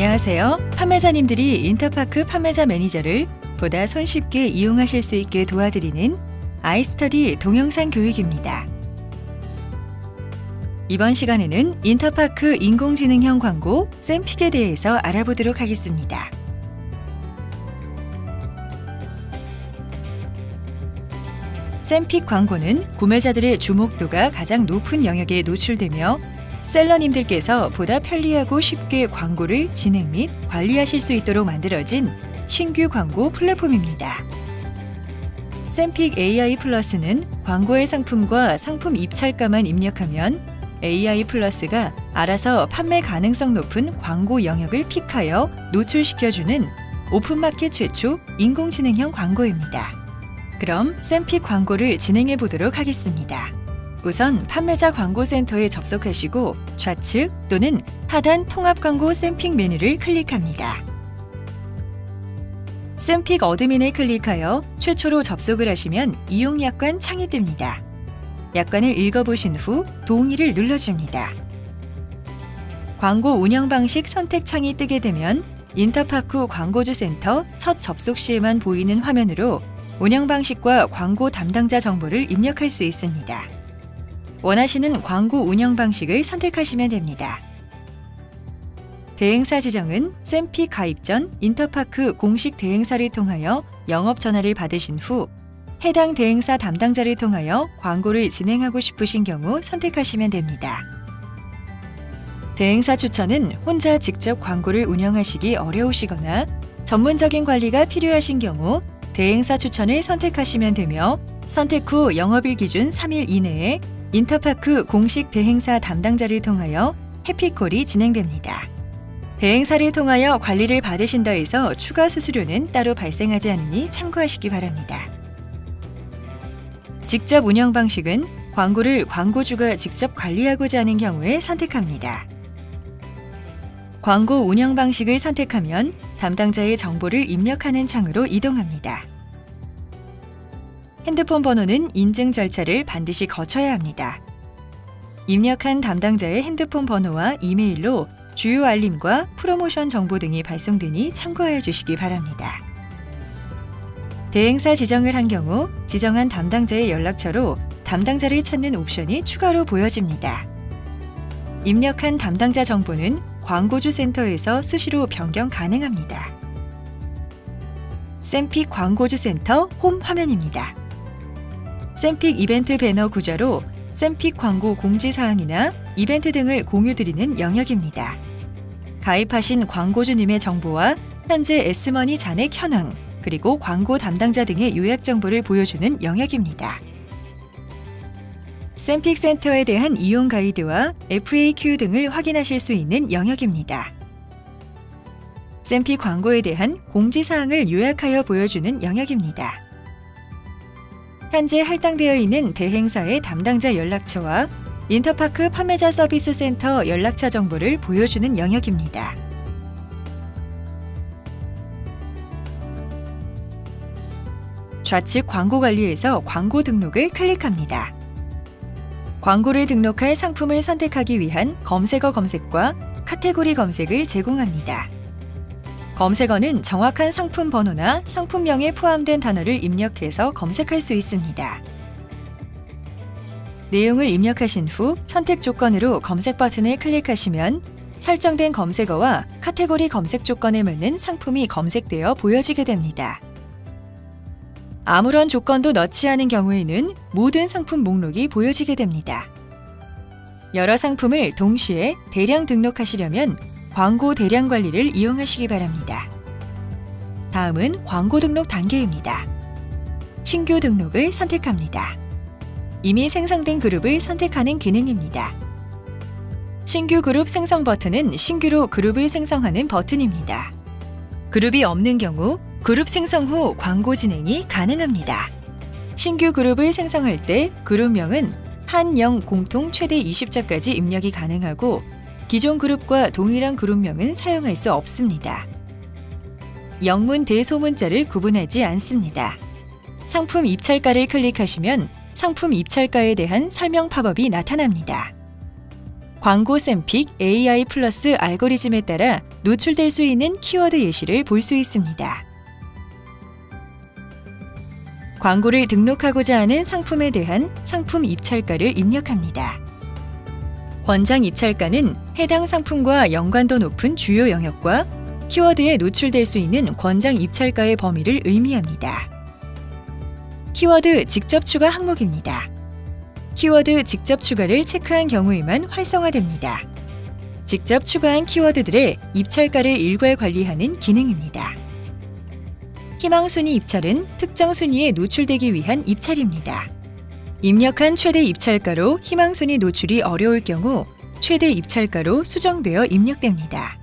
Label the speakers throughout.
Speaker 1: 안녕하세요. 판매자님들이 인터파크 판매자 매니저를 보다 손쉽게 이용하실 수 있게 도와드리는 아이스터디 동영상 교육입니다. 이번 시간에는 인터파크 인공지능형 광고 샘픽에 대해서 알아보도록 하겠습니다. 샘픽 광고는 구매자들의 주목도가 가장 높은 영역에 노출되며 셀러님들께서 보다 편리하고 쉽게 광고를 진행 및 관리하실 수 있도록 만들어진 신규 광고 플랫폼입니다. 샘픽 AI 플러스는 광고의 상품과 상품 입찰가만 입력하면 AI 플러스가 알아서 판매 가능성 높은 광고 영역을 픽하여 노출시켜주는 오픈마켓 최초 인공지능형 광고입니다. 그럼 샘픽 광고를 진행해 보도록 하겠습니다. 우선 판매자 광고센터에 접속하시고 좌측 또는 하단 통합 광고 샘픽 메뉴를 클릭합니다. 샘픽 어드민을 클릭하여 최초로 접속을 하시면 이용 약관 창이 뜹니다. 약관을 읽어보신 후 동의를 눌러줍니다. 광고 운영 방식 선택 창이 뜨게 되면 인터파크 광고주 센터 첫 접속 시에만 보이는 화면으로 운영 방식과 광고 담당자 정보를 입력할 수 있습니다. 원하시는 광고 운영 방식을 선택하시면 됩니다. 대행사 지정은 샘픽 가입 전 인터파크 공식 대행사를 통하여 영업 전화를 받으신 후 해당 대행사 담당자를 통하여 광고를 진행하고 싶으신 경우 선택하시면 됩니다. 대행사 추천은 혼자 직접 광고를 운영하시기 어려우시거나 전문적인 관리가 필요하신 경우 대행사 추천을 선택하시면 되며 선택 후 영업일 기준 3일 이내에 인터파크 공식 대행사 담당자를 통하여 해피콜이 진행됩니다. 대행사를 통하여 관리를 받으신다 해서 추가 수수료는 따로 발생하지 않으니 참고하시기 바랍니다. 직접 운영 방식은 광고를 광고주가 직접 관리하고자 하는 경우에 선택합니다. 광고 운영 방식을 선택하면 담당자의 정보를 입력하는 창으로 이동합니다. 핸드폰 번호는 인증 절차를 반드시 거쳐야 합니다. 입력한 담당자의 핸드폰 번호와 이메일로 주요 알림과 프로모션 정보 등이 발송되니 참고하여 주시기 바랍니다. 대행사 지정을 한 경우 지정한 담당자의 연락처로 담당자를 찾는 옵션이 추가로 보여집니다. 입력한 담당자 정보는 광고주 센터에서 수시로 변경 가능합니다. 샘픽 광고주 센터 홈 화면입니다. 샘픽 이벤트 배너 구조로 샘픽 광고 공지사항이나 이벤트 등을 공유드리는 영역입니다. 가입하신 광고주님의 정보와 현재 S머니 잔액 현황, 그리고 광고 담당자 등의 요약 정보를 보여주는 영역입니다. 샘픽 센터에 대한 이용 가이드와 FAQ 등을 확인하실 수 있는 영역입니다. 샘픽 광고에 대한 공지사항을 요약하여 보여주는 영역입니다. 현재 할당되어 있는 대행사의 담당자 연락처와 인터파크 판매자 서비스 센터 연락처 정보를 보여주는 영역입니다. 좌측 광고 관리에서 광고 등록을 클릭합니다. 광고를 등록할 상품을 선택하기 위한 검색어 검색과 카테고리 검색을 제공합니다. 검색어는 정확한 상품 번호나 상품명에 포함된 단어를 입력해서 검색할 수 있습니다. 내용을 입력하신 후 선택 조건으로 검색 버튼을 클릭하시면 설정된 검색어와 카테고리 검색 조건에 맞는 상품이 검색되어 보여지게 됩니다. 아무런 조건도 넣지 않은 경우에는 모든 상품 목록이 보여지게 됩니다. 여러 상품을 동시에 대량 등록하시려면 광고 대량 관리를 이용하시기 바랍니다. 다음은 광고 등록 단계입니다. 신규 등록을 선택합니다. 이미 생성된 그룹을 선택하는 기능입니다. 신규 그룹 생성 버튼은 신규로 그룹을 생성하는 버튼입니다. 그룹이 없는 경우 그룹 생성 후 광고 진행이 가능합니다. 신규 그룹을 생성할 때 그룹명은 한영 공통 최대 20자까지 입력이 가능하고 기존 그룹과 동일한 그룹명은 사용할 수 없습니다. 영문 대소문자를 구분하지 않습니다. 상품 입찰가를 클릭하시면 상품 입찰가에 대한 설명 팝업이 나타납니다. 광고 샘픽 AI 플러스 알고리즘에 따라 노출될 수 있는 키워드 예시를 볼 수 있습니다. 광고를 등록하고자 하는 상품에 대한 상품 입찰가를 입력합니다. 권장 입찰가는 해당 상품과 연관도 높은 주요 영역과 키워드에 노출될 수 있는 권장 입찰가의 범위를 의미합니다. 키워드 직접 추가 항목입니다. 키워드 직접 추가를 체크한 경우에만 활성화됩니다. 직접 추가한 키워드들의 입찰가를 일괄 관리하는 기능입니다. 희망 순위 입찰은 특정 순위에 노출되기 위한 입찰입니다. 입력한 최대 입찰가로 희망 순위 노출이 어려울 경우 최대 입찰가로 수정되어 입력됩니다.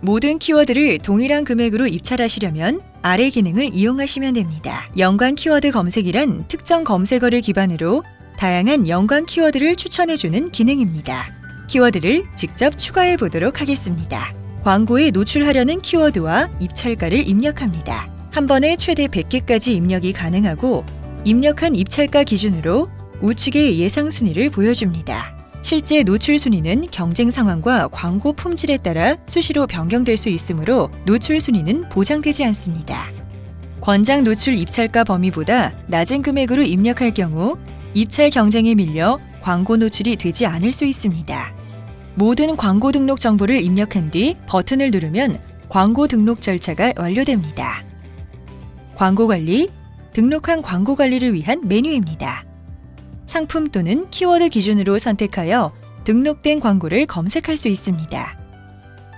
Speaker 1: 모든 키워드를 동일한 금액으로 입찰하시려면 아래 기능을 이용하시면 됩니다. 연관 키워드 검색이란 특정 검색어를 기반으로 다양한 연관 키워드를 추천해주는 기능입니다. 키워드를 직접 추가해 보도록 하겠습니다. 광고에 노출하려는 키워드와 입찰가를 입력합니다. 한 번에 최대 100개까지 입력이 가능하고 입력한 입찰가 기준으로 우측의 예상 순위를 보여줍니다. 실제 노출 순위는 경쟁 상황과 광고 품질에 따라 수시로 변경될 수 있으므로 노출 순위는 보장되지 않습니다. 권장 노출 입찰가 범위보다 낮은 금액으로 입력할 경우 입찰 경쟁에 밀려 광고 노출이 되지 않을 수 있습니다. 모든 광고 등록 정보를 입력한 뒤 버튼을 누르면 광고 등록 절차가 완료됩니다. 광고 관리, 등록한 광고 관리를 위한 메뉴입니다. 상품 또는 키워드 기준으로 선택하여 등록된 광고를 검색할 수 있습니다.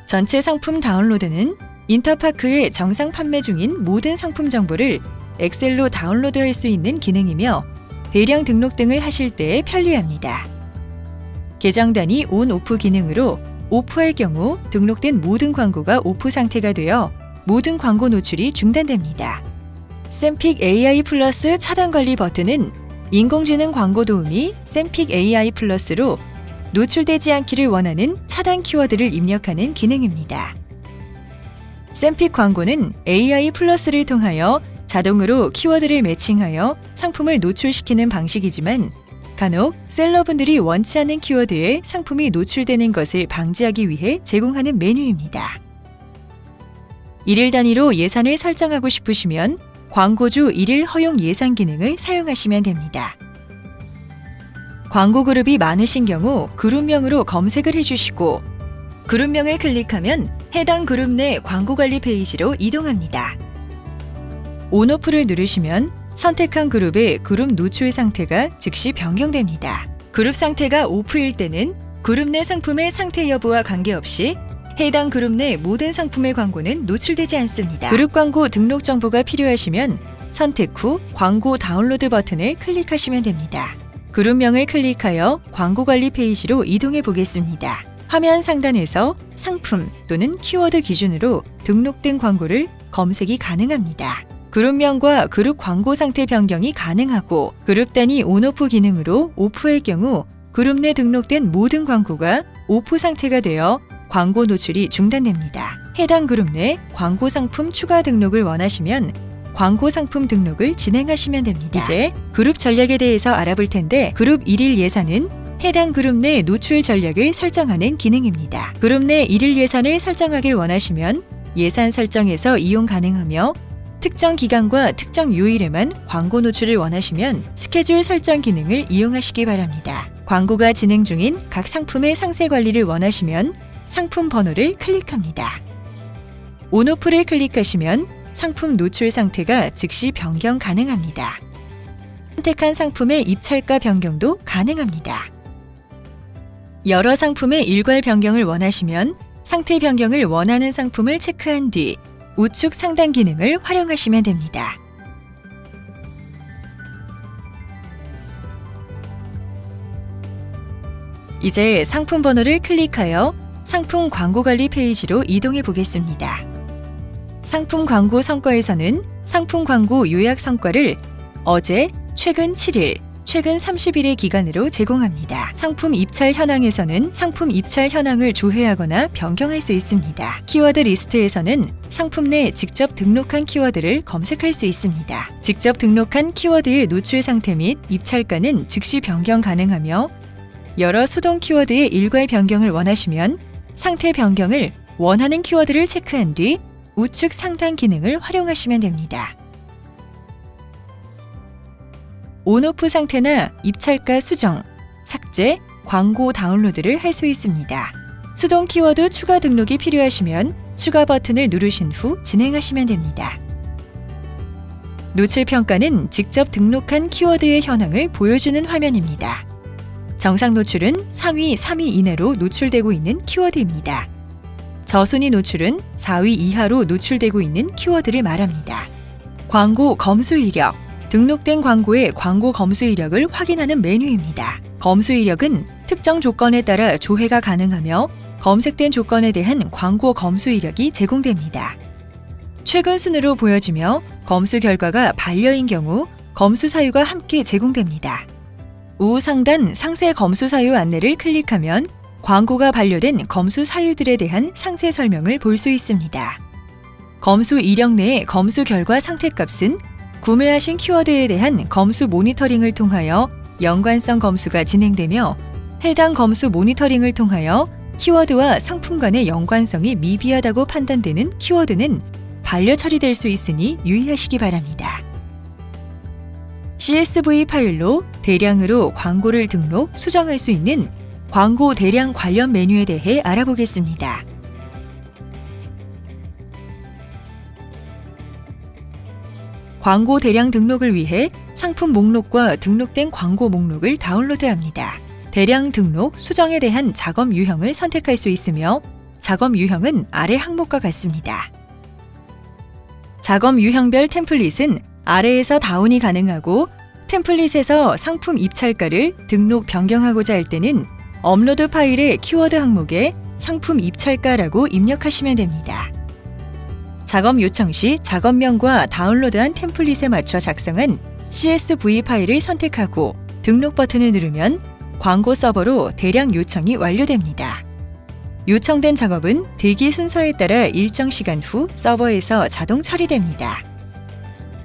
Speaker 1: 전체 상품 다운로드는 인터파크의 정상 판매 중인 모든 상품 정보를 엑셀로 다운로드할 수 있는 기능이며 대량 등록 등을 하실 때 편리합니다. 계정단위 온/오프 기능으로 오프할 경우 등록된 모든 광고가 오프 상태가 되어 모든 광고 노출이 중단됩니다. 샘픽 AI 플러스 차단 관리 버튼은 인공지능 광고 도우미 샘픽 AI 플러스로 노출되지 않기를 원하는 차단 키워드를 입력하는 기능입니다. 샘픽 광고는 AI 플러스를 통하여 자동으로 키워드를 매칭하여 상품을 노출시키는 방식이지만 간혹 셀러분들이 원치 않는 키워드에 상품이 노출되는 것을 방지하기 위해 제공하는 메뉴입니다. 일일 단위로 예산을 설정하고 싶으시면 광고주 일일 허용 예산 기능을 사용하시면 됩니다. 광고 그룹이 많으신 경우 그룹명으로 검색을 해주시고 그룹명을 클릭하면 해당 그룹 내 광고 관리 페이지로 이동합니다. 온오프를 누르시면 선택한 그룹의 그룹 노출 상태가 즉시 변경됩니다. 그룹 상태가 오프일 때는 그룹 내 상품의 상태 여부와 관계없이 해당 그룹 내 모든 상품의 광고는 노출되지 않습니다. 그룹 광고 등록 정보가 필요하시면 선택 후 광고 다운로드 버튼을 클릭하시면 됩니다. 그룹명을 클릭하여 광고 관리 페이지로 이동해 보겠습니다. 화면 상단에서 상품 또는 키워드 기준으로 등록된 광고를 검색이 가능합니다. 그룹명과 그룹 광고 상태 변경이 가능하고 그룹 단위 온오프 기능으로 오프할 경우 그룹 내 등록된 모든 광고가 오프 상태가 되어 광고 노출이 중단됩니다. 해당 그룹 내 광고 상품 추가 등록을 원하시면 광고 상품 등록을 진행하시면 됩니다. 이제 그룹 전략에 대해서 알아볼 텐데 그룹 일일 예산은 해당 그룹 내 노출 전략을 설정하는 기능입니다. 그룹 내 일일 예산을 설정하길 원하시면 예산 설정에서 이용 가능하며 특정 기간과 특정 요일에만 광고 노출을 원하시면 스케줄 설정 기능을 이용하시기 바랍니다. 광고가 진행 중인 각 상품의 상세 관리를 원하시면 상품 번호를 클릭합니다. 온오프를 클릭하시면 상품 노출 상태가 즉시 변경 가능합니다. 선택한 상품의 입찰가 변경도 가능합니다. 여러 상품의 일괄 변경을 원하시면 상태 변경을 원하는 상품을 체크한 뒤 우측 상단 기능을 활용하시면 됩니다. 이제 상품 번호를 클릭하여 상품 광고 관리 페이지로 이동해 보겠습니다. 상품 광고 성과에서는 상품 광고 요약 성과를 어제, 최근 7일, 최근 30일의 기간으로 제공합니다. 상품 입찰 현황에서는 상품 입찰 현황을 조회하거나 변경할 수 있습니다. 키워드 리스트에서는 상품 내 직접 등록한 키워드를 검색할 수 있습니다. 직접 등록한 키워드의 노출 상태 및 입찰가는 즉시 변경 가능하며 여러 수동 키워드의 일괄 변경을 원하시면 상태 변경을 원하는 키워드를 체크한 뒤 우측 상단 기능을 활용하시면 됩니다. 온오프 상태나 입찰가 수정, 삭제, 광고 다운로드를 할 수 있습니다. 수동 키워드 추가 등록이 필요하시면 추가 버튼을 누르신 후 진행하시면 됩니다. 노출 평가는 직접 등록한 키워드의 현황을 보여주는 화면입니다. 정상 노출은 상위 3위 이내로 노출되고 있는 키워드입니다. 저순위 노출은 4위 이하로 노출되고 있는 키워드를 말합니다. 광고 검수 이력, 등록된 광고의 광고 검수 이력을 확인하는 메뉴입니다. 검수 이력은 특정 조건에 따라 조회가 가능하며 검색된 조건에 대한 광고 검수 이력이 제공됩니다. 최근 순으로 보여지며 검수 결과가 반려인 경우 검수 사유가 함께 제공됩니다. 우우 상단 상세 검수 사유 안내를 클릭하면 광고가 반려된 검수 사유들에 대한 상세 설명을 볼 수 있습니다. 검수 이력 내의 검수 결과 상태값은 구매하신 키워드에 대한 검수 모니터링을 통하여 연관성 검수가 진행되며 해당 검수 모니터링을 통하여 키워드와 상품 간의 연관성이 미비하다고 판단되는 키워드는 반려 처리될 수 있으니 유의하시기 바랍니다. CSV 파일로 대량으로 광고를 등록, 수정할 수 있는 광고 대량 관련 메뉴에 대해 알아보겠습니다. 광고 대량 등록을 위해 상품 목록과 등록된 광고 목록을 다운로드합니다. 대량 등록, 수정에 대한 작업 유형을 선택할 수 있으며 작업 유형은 아래 항목과 같습니다. 작업 유형별 템플릿은 아래에서 다운이 가능하고 템플릿에서 상품 입찰가를 등록 변경하고자 할 때는 업로드 파일의 키워드 항목에 상품 입찰가라고 입력하시면 됩니다. 작업 요청 시 작업명과 다운로드한 템플릿에 맞춰 작성한 CSV 파일을 선택하고 등록 버튼을 누르면 광고 서버로 대량 요청이 완료됩니다. 요청된 작업은 대기 순서에 따라 일정 시간 후 서버에서 자동 처리됩니다.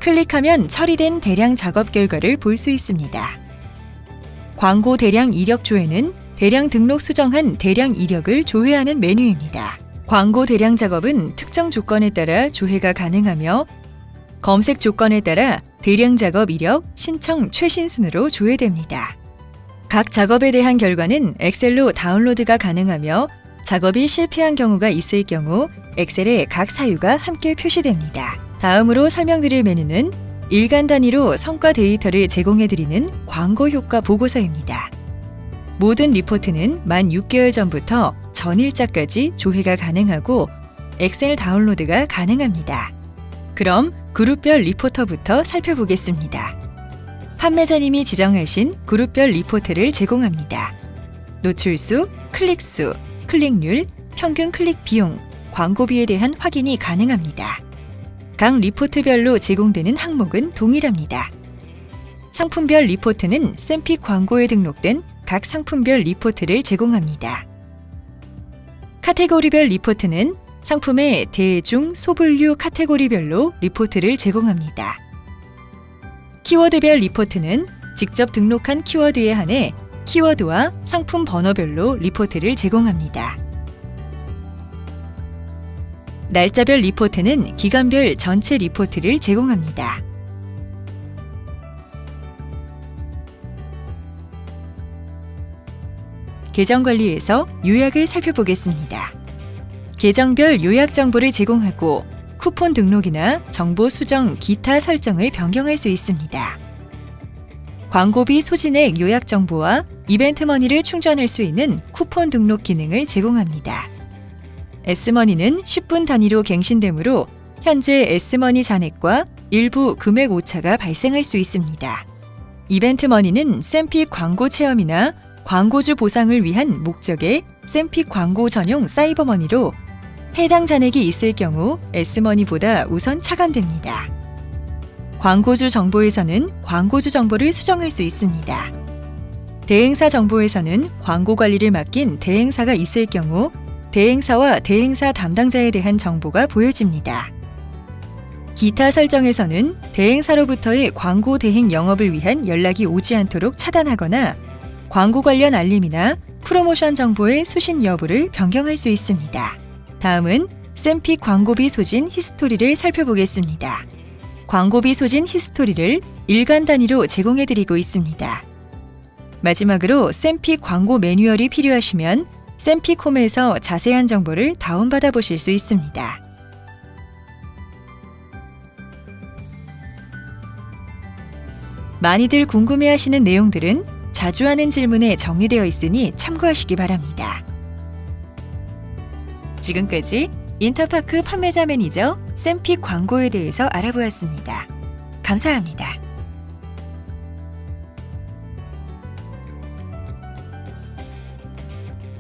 Speaker 1: 클릭하면 처리된 대량 작업 결과를 볼 수 있습니다. 광고 대량 이력 조회는 대량 등록 수정한 대량 이력을 조회하는 메뉴입니다. 광고 대량 작업은 특정 조건에 따라 조회가 가능하며 검색 조건에 따라 대량 작업 이력, 신청 최신 순으로 조회됩니다. 각 작업에 대한 결과는 엑셀로 다운로드가 가능하며 작업이 실패한 경우가 있을 경우 엑셀에 각 사유가 함께 표시됩니다. 다음으로 설명드릴 메뉴는 일간 단위로 성과 데이터를 제공해드리는 광고 효과 보고서입니다. 모든 리포트는 만 6개월 전부터 전일자까지 조회가 가능하고 엑셀 다운로드가 가능합니다. 그럼 그룹별 리포터부터 살펴보겠습니다. 판매자님이 지정하신 그룹별 리포트를 제공합니다. 노출수, 클릭수, 클릭률, 평균 클릭 비용, 광고비에 대한 확인이 가능합니다. 각 리포트별로 제공되는 항목은 동일합니다. 상품별 리포트는 샘픽 광고에 등록된 각 상품별 리포트를 제공합니다. 카테고리별 리포트는 상품의 대중, 소분류 카테고리별로 리포트를 제공합니다. 키워드별 리포트는 직접 등록한 키워드에 한해 키워드와 상품 번호별로 리포트를 제공합니다. 날짜별 리포트는 기간별 전체 리포트를 제공합니다. 계정 관리에서 요약을 살펴보겠습니다. 계정별 요약 정보를 제공하고 쿠폰 등록이나 정보 수정, 기타 설정을 변경할 수 있습니다. 광고비 소진액 요약 정보와 이벤트 머니를 충전할 수 있는 쿠폰 등록 기능을 제공합니다. S머니는 10분 단위로 갱신되므로 현재 S머니 잔액과 일부 금액 오차가 발생할 수 있습니다. 이벤트 머니는 샘픽 광고 체험이나 광고주 보상을 위한 목적의 샘픽 광고 전용 사이버 머니로 해당 잔액이 있을 경우 S머니보다 우선 차감됩니다. 광고주 정보에서는 광고주 정보를 수정할 수 있습니다. 대행사 정보에서는 광고 관리를 맡긴 대행사가 있을 경우 대행사와 대행사 담당자에 대한 정보가 보여집니다. 기타 설정에서는 대행사로부터의 광고 대행 영업을 위한 연락이 오지 않도록 차단하거나 광고 관련 알림이나 프로모션 정보의 수신 여부를 변경할 수 있습니다. 다음은 샘픽 광고비 소진 히스토리를 살펴보겠습니다. 광고비 소진 히스토리를 일간 단위로 제공해드리고 있습니다. 마지막으로 샘픽 광고 매뉴얼이 필요하시면 샘픽홈에서 자세한 정보를 다운받아 보실 수 있습니다. 많이들 궁금해하시는 내용들은 자주 하는 질문에 정리되어 있으니 참고하시기 바랍니다. 지금까지 인터파크 판매자 매니저 샘픽 광고에 대해서 알아보았습니다. 감사합니다.